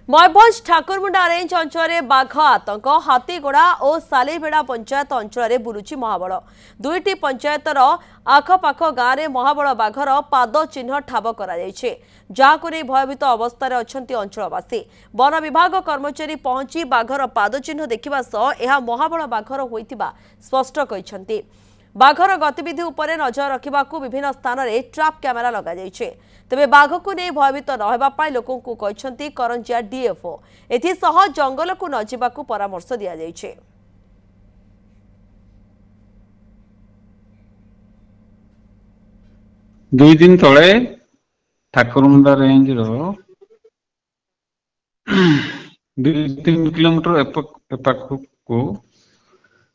Mayurbhanj Thakurmunda range अंचल बाघ आतंक हाथीगोड़ा और सालीबेड़ा पंचायत अंचल बुलुची महाबल दुईटी पंचायतर आखपाख गाँव में महाबल बाघर पाद चिन्ह ठाब कर भयभीत अवस्था अच्छा अंचलवासी वन विभाग कर्मचारी पहुंची बाघर पाद चिन्ह देखा सह यह महाबल बाघर होता स्पष्ट कहते बाघर गतिविधि उपरे नजर रखा विभिन्न स्थान में ट्रैप कैमेरा लग तेबे बाघ को नहीं भयभीत नहेबाई लोकों कहते करंजिया डीएफओ एसह जंगल को न जावाकू परामर्श दि दुई दिन तले ठाकुरमुंडा रेंज रो 2-3 किलोमीटर एपाख को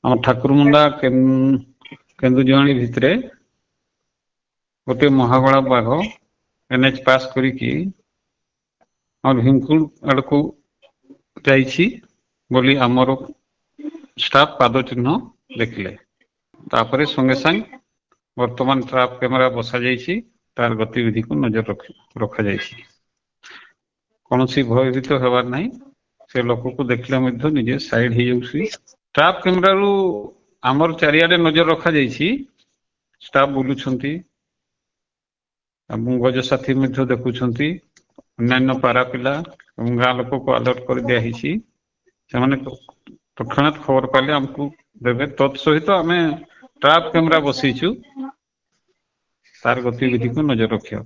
आम ठाकुरमुंडा केन्दुजणी भितरे गोटे महाबला बाघ एनएच पास करिकी और भीमकुंड आड़ को जाइछि बोली आमर स्टाफ पाद चिन्ह देखले तापरे संगे संग वर्तमान ट्रैप कैमेरा बसा जाइछि तार गतिविधि को नजर रखा जाइछि कोनोसी भयभीत हेबार नहीं से लोक को देखले मध्य निजे साइड हो जाउछि ट्रैप कैमेरा रु आमर चारियाडे नजर रखा जाइछि स्टाफ बुलुछंती गज साथी देखुंट अन्य पारा पिला गाँ लोक को अलर्ट कर दिखाई तत्क्षणात खबर पाले आमको देवे तत्सहित आम ट्रैप कैमेरा बसईचु तार गतिविधि को नजर रखा।